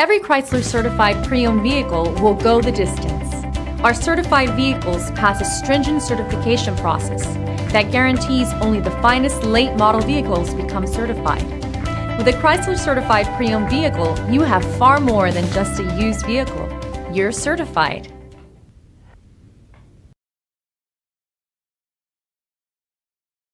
Every Chrysler certified pre-owned vehicle will go the distance. Our certified vehicles pass a stringent certification process that guarantees only the finest late model vehicles become certified. With a Chrysler certified pre-owned vehicle, you have far more than just a used vehicle. You're certified.